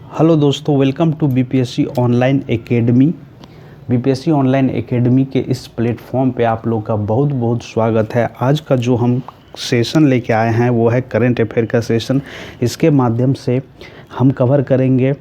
Hello दोस्तों, welcome to BPSC online academy. BPSC online academy के इस प्लेटफॉर्म पे आप लोग का बहुत बहुत स्वागत है। आज का जो हम सेशन लेके आए हैं वो है करंट अफेयर का सेशन। इसके माध्यम से हम कवर करेंगे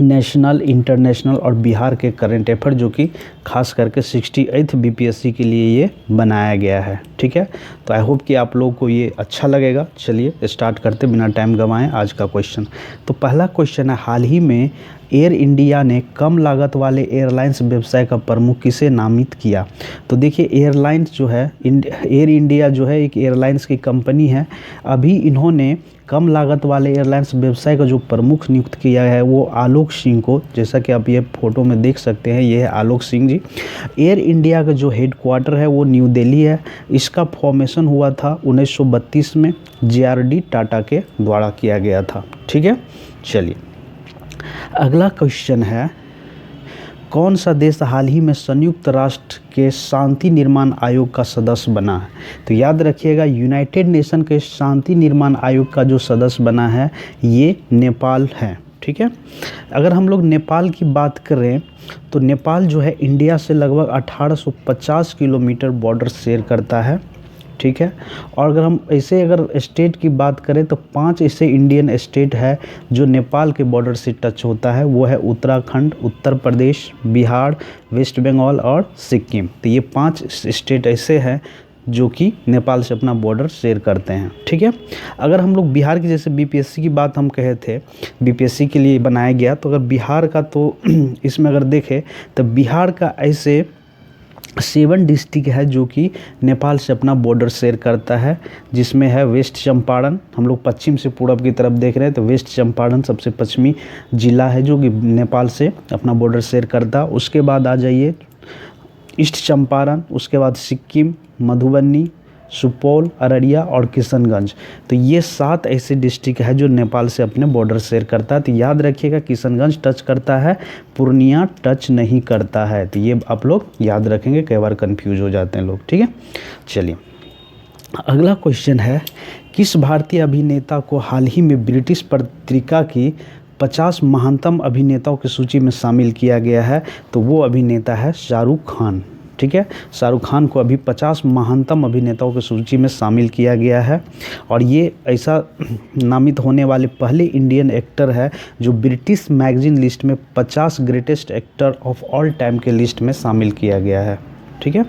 नेशनल, इंटरनेशनल और बिहार के करंट अफेयर, जो कि खास करके 68th बीपीएससी के लिए ये बनाया गया है। ठीक है, तो आई होप कि आप लोगों को ये अच्छा लगेगा। चलिए स्टार्ट करते बिना टाइम गंवाएं आज का क्वेश्चन। तो पहला क्वेश्चन है, हाल ही में एयर इंडिया ने कम लागत वाले एयरलाइंस व्यवसाय का प्रमुख किसे नामित किया। तो देखिए, एयरलाइंस जो है, एयर इंडिया जो है एक एयरलाइंस की कंपनी है। अभी इन्होंने कम लागत वाले एयरलाइंस व्यवसाय का जो प्रमुख नियुक्त किया है वो आलोक सिंह को। जैसा कि आप ये फोटो में देख सकते हैं, ये है आलोक सिंह जी। एयर इंडिया का जो हेडक्वार्टर है वो न्यू दिल्ली है। इसका फॉर्मेशन हुआ था 1932 में, JRD टाटा के द्वारा किया गया था। ठीक है, चलिए अगला क्वेश्चन है, कौन सा देश हाल ही में संयुक्त राष्ट्र के शांति निर्माण आयोग का सदस्य बना है। तो याद रखिएगा, यूनाइटेड नेशन के शांति निर्माण आयोग का जो सदस्य बना है ये नेपाल है। ठीक है, अगर हम लोग नेपाल की बात करें तो नेपाल जो है इंडिया से लगभग 1850 किलोमीटर बॉर्डर शेयर करता है। ठीक है, और अगर स्टेट की बात करें तो 5 ऐसे इंडियन स्टेट है जो नेपाल के बॉर्डर से टच होता है। वो है उत्तराखंड, उत्तर प्रदेश, बिहार, वेस्ट बंगाल और सिक्किम। तो ये 5 स्टेट ऐसे हैं जो कि नेपाल से अपना बॉर्डर शेयर करते हैं। ठीक है, अगर हम लोग बिहार की, जैसे बीपीएससी की बात हम कहे थे, बीपीएससी के लिए बनाया गया, तो अगर बिहार का तो इसमें अगर देखें तो बिहार का ऐसे 7 डिस्ट्रिक्ट है जो कि नेपाल से अपना बॉर्डर शेयर करता है, जिसमें है वेस्ट चंपारण। हम लोग पश्चिम से पूरब की तरफ देख रहे हैं तो वेस्ट चंपारण सबसे पश्चिमी जिला है जो कि नेपाल से अपना बॉर्डर शेयर करता। उसके बाद आ जाइए ईस्ट चंपारण, उसके बाद सिक्किम, मधुबनी, सुपौल, अररिया और किशनगंज। तो ये 7 ऐसे डिस्ट्रिक्ट है जो नेपाल से अपने बॉर्डर शेयर करता है। तो याद रखिएगा, किशनगंज टच करता है, पूर्णिया टच नहीं करता है। तो ये आप लोग याद रखेंगे, कई बार कंफ्यूज हो जाते हैं लोग। ठीक है, चलिए अगला क्वेश्चन है, किस भारतीय अभिनेता को हाल ही में ब्रिटिश पत्रिका की 50 महानतम अभिनेताओं की सूची में शामिल किया गया है। तो वो अभिनेता है शाहरुख खान। ठीक है, शाहरुख खान को अभी 50 महानतम अभिनेताओं की सूची में शामिल किया गया है, और ये ऐसा नामित होने वाले पहले इंडियन एक्टर है जो ब्रिटिश मैगजीन लिस्ट में 50 greatest actor of all time के लिस्ट में शामिल किया गया है। ठीक है,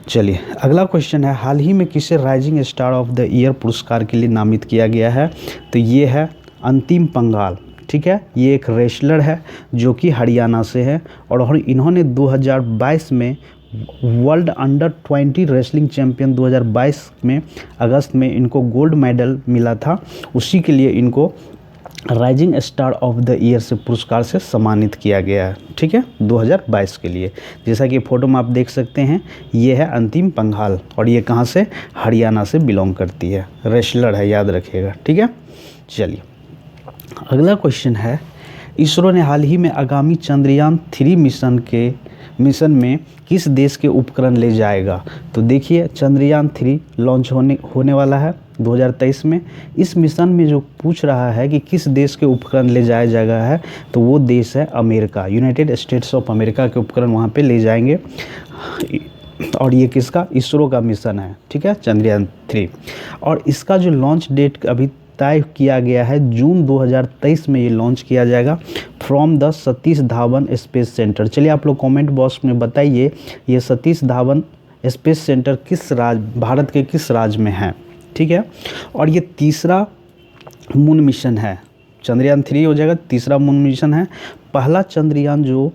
चलिए अगला क्वेश्चन है, हाल ही में किसे rising star of the year पुरस्कार के लिए नामित किया गया है। तो ये है अंतिम पंघाल। ठीक है, ये एक रेसलर है जो कि हरियाणा से है, और इन्होंने 2022 में वर्ल्ड अंडर 20 रेसलिंग चैंपियन 2022 में अगस्त में इनको गोल्ड मेडल मिला था। उसी के लिए इनको rising star of the year से पुरस्कार से सम्मानित किया गया है। ठीक है, 2022 के लिए। जैसा कि फोटो में आप देख सकते हैं, ये है अंतिम पंघाल, और ये कहाँ से, हरियाणा से बिलोंग करती है, रेसलर है, याद रखिएगा। ठीक है, चलिए अगला क्वेश्चन है, इसरो ने हाल ही में आगामी चंद्रयान 3 मिशन में किस देश के उपकरण ले जाएगा। तो देखिए, चंद्रयान 3 लॉन्च होने वाला है 2023 में। इस मिशन में जो पूछ रहा है कि किस देश के उपकरण ले जाया जाएगा है, तो वो देश है America, United states of America के उपकरण वहाँ पे ले जाएंगे। और ये किसका, इसरो का मिशन है। ठीक है, चंद्रयान 3, और इसका जो लॉन्च डेट अभी तय किया गया है, जून 2023 में ये लॉन्च किया जाएगा from the Satish Dhawan space centre. चलिए आप लोग कमेंट बॉक्स में बताइए, ये सतीश धावन स्पेस सेंटर भारत के किस राज्य में है। ठीक है, और ये तीसरा मून मिशन है। चंद्रयान 3 हो जाएगा, तीसरा मून मिशन है। पहला चंद्रयान जो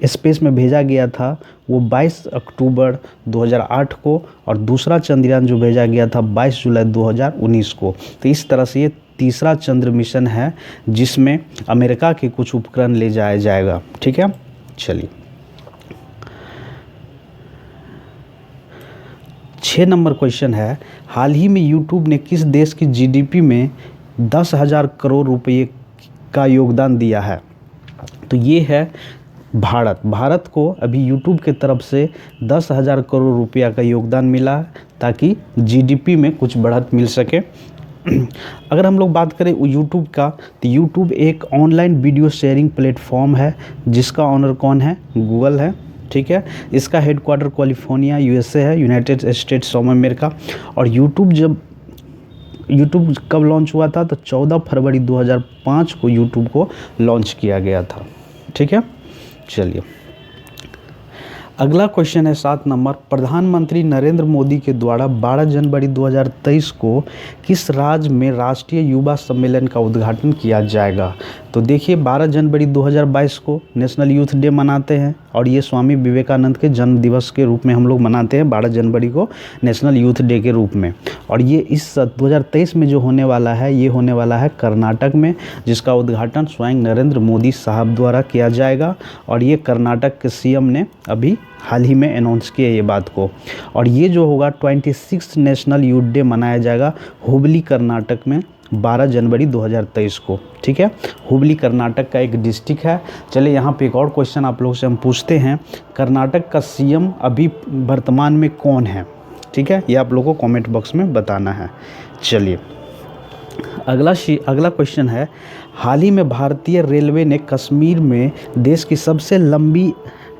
स्पेस में भेजा गया था वो 22 अक्टूबर 2008 को, और दूसरा चंद्रयान जो भेजा गया था 22 जुलाई 2019 को। तो इस तरह से ये तीसरा चंद्र मिशन है जिसमें अमेरिका के कुछ उपकरण ले जाया जाएगा। ठीक है, चलिए 6 नंबर क्वेश्चन है, हाल ही में यूट्यूब ने किस देश की जीडीपी में 10,000 करोड़ रुपये का योगदान दिया है। तो ये है भारत को अभी यूट्यूब के तरफ से 10,000 करोड़ रुपया का योगदान मिला ताकि जीडीपी में कुछ बढ़त मिल सके। अगर हम लोग बात करें यूट्यूब का, तो यूट्यूब एक ऑनलाइन वीडियो शेयरिंग प्लेटफॉर्म है जिसका ऑनर कौन है? गूगल है। ठीक है, इसका हेडक्वार्टर कैलिफोर्निया यूएसए है, यूनाइटेड स्टेट्स ऑफ अमेरिका। और यूट्यूब कब लॉन्च हुआ था? तो 14 फरवरी 2005 को यूट्यूब को लॉन्च किया गया था। ठीक है, चलिए अगला क्वेश्चन है 7 नंबर। प्रधानमंत्री नरेंद्र मोदी के द्वारा 12 जनवरी 2023 को किस राज्य में राष्ट्रीय युवा सम्मेलन का उद्घाटन किया जाएगा? तो देखिए 12 जनवरी 2022 को नेशनल यूथ डे मनाते हैं और ये स्वामी विवेकानंद के जन्म दिवस के रूप में हम लोग मनाते हैं 12 जनवरी को नेशनल यूथ डे के रूप में। और ये इस 2023 में जो होने वाला है, ये होने वाला है कर्नाटक में, जिसका उद्घाटन स्वयं नरेंद्र मोदी साहब द्वारा किया जाएगा। और ये कर्नाटक के सीएम ने अभी हाल ही में अनाउंस किया ये बात को। और ये जो होगा 26 नेशनल यूथ डे मनाया जाएगा हुबली कर्नाटक में 12 जनवरी 2023 को। ठीक है, हुबली कर्नाटक का एक डिस्ट्रिक्ट है। चलिए यहाँ पे एक और क्वेश्चन आप लोगों से हम पूछते हैं, कर्नाटक का सीएम अभी वर्तमान में कौन है? ठीक है, ये आप लोगों को कमेंट बॉक्स में बताना है। चलिए अगला क्वेश्चन है, हाल ही में भारतीय रेलवे ने कश्मीर में देश की सबसे लंबी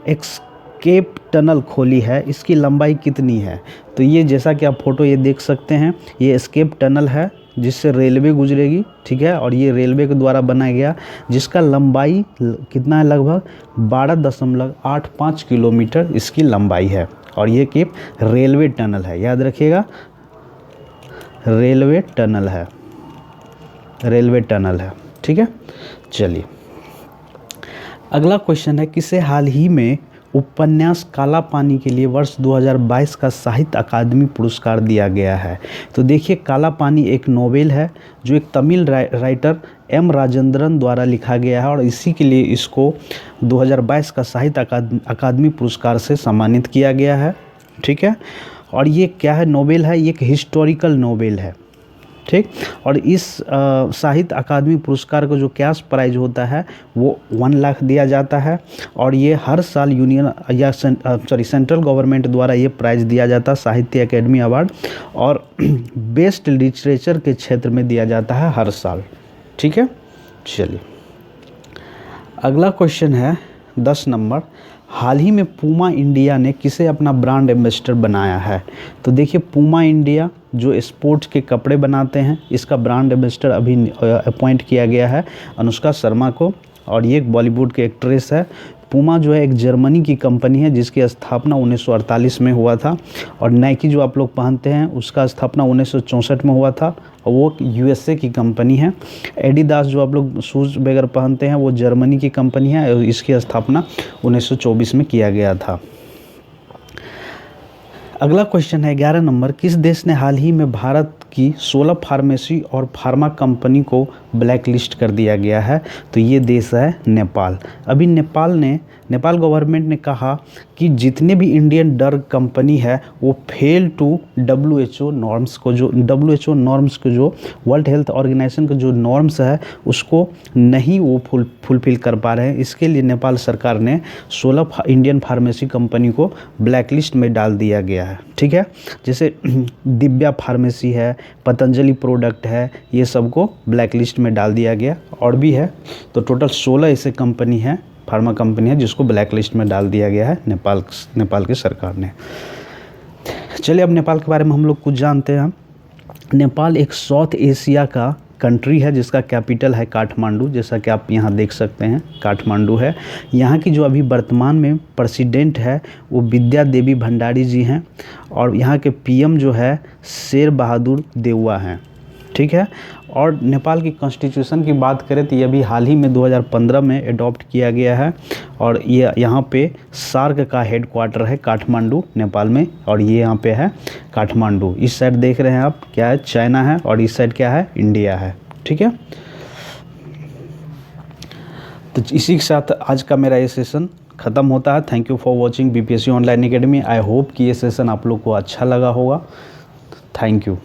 एस्केप टनल खोली है, इसकी लंबाई कितनी है? तो ये जैसा कि आप फोटो ये देख सकते हैं, ये एस्केप टनल है जिससे रेलवे गुजरेगी। ठीक है, और ये रेलवे के द्वारा बनाया गया, जिसका लंबाई कितना है? लगभग 12.85 किलोमीटर इसकी लंबाई है। और ये कि रेलवे टनल है, याद रखिएगा, रेलवे टनल है। ठीक है, चलिए अगला क्वेश्चन है, किसे हाल ही में उपन्यास काला पानी के लिए वर्ष 2022 का साहित्य अकादमी पुरस्कार दिया गया है? तो देखिए काला पानी एक नोवेल है जो एक तमिल राइटर एम राजेंद्रन द्वारा लिखा गया है और इसी के लिए इसको 2022 का साहित्य अकादमी पुरस्कार से सम्मानित किया गया है। ठीक है, और ये क्या है? नोवेल है, ये एक हिस्टोरिकल नोवेल है। ठीक, और इस साहित्य अकादमी पुरस्कार को जो कैश प्राइज होता है वो 1 लाख दिया जाता है। और ये हर साल यूनियन या सेंट्रल गवर्नमेंट द्वारा ये प्राइज़ दिया जाता है, साहित्य अकेडमी अवार्ड, और बेस्ट लिटरेचर के क्षेत्र में दिया जाता है हर साल। ठीक है, चलिए अगला क्वेश्चन है 10 नंबर, हाल ही में पूमा इंडिया ने किसे अपना ब्रांड एम्बेसडर बनाया है? तो देखिए पूमा इंडिया जो स्पोर्ट्स के कपड़े बनाते हैं, इसका ब्रांड एम्बेसडर अभी अपॉइंट किया गया है अनुष्का शर्मा को, और ये एक बॉलीवुड के एक्ट्रेस है। पूमा जो है एक जर्मनी की कंपनी है जिसकी स्थापना 1948 में हुआ था। और नाइकी जो आप लोग पहनते हैं उसका स्थापना 1964 में हुआ था और वो यूएसए की कंपनी है। एडिडास जो आप लोग शूज़ वगैरह पहनते हैं वो जर्मनी की कंपनी है और इसकी स्थापना 1924 में किया गया था। अगला क्वेश्चन है 11 नंबर, किस देश ने हाल ही में भारत की 16 फार्मेसी और फार्मा कंपनी को ब्लैक लिस्ट कर दिया गया है? तो ये देश है नेपाल। अभी नेपाल गवर्नमेंट ने कहा कि जितने भी इंडियन ड्रग कंपनी है वो फेल टू WHO नॉर्म्स को, जो WHO नॉर्म्स को, जो वर्ल्ड हेल्थ ऑर्गेनाइजेशन का जो नॉर्म्स है उसको नहीं वो फुलफिल कर पा रहे हैं। इसके लिए नेपाल सरकार ने 16 इंडियन फार्मेसी कंपनी को ब्लैक लिस्ट में डाल दिया गया है। ठीक है, जैसे दिव्या फार्मेसी है, पतंजलि प्रोडक्ट है, ये सबको ब्लैक लिस्ट में डाल दिया गया। और भी है, तो टोटल 16 ऐसे कंपनी है, फार्मा कंपनी है जिसको ब्लैक लिस्ट में डाल दिया गया है नेपाल की सरकार ने। चलिए अब नेपाल के बारे में हम लोग कुछ जानते हैं। नेपाल एक साउथ एशिया का कंट्री है जिसका कैपिटल है काठमांडू, जैसा कि आप यहाँ देख सकते हैं काठमांडू है। यहाँ की जो अभी वर्तमान में प्रेसिडेंट है वो विद्या देवी भंडारी जी हैं और यहाँ के PM जो है शेर बहादुर देउवा हैं। ठीक है, और नेपाल की कॉन्स्टिट्यूशन की बात करें तो ये अभी हाल ही में 2015 में अडॉप्ट किया गया है और ये यहाँ पे सार्क का हेडक्वार्टर है काठमांडू नेपाल में, और ये यहाँ पे है काठमांडू। इस साइड देख रहे हैं आप क्या है, चाइना है, और इस साइड क्या है, इंडिया है। ठीक है, तो इसी के साथ आज का मेरा ये सेशन ख़त्म होता है। Thank you for watching BPSC online academy. I hope कि ये सेशन आप लोग को अच्छा लगा होगा। Thank you.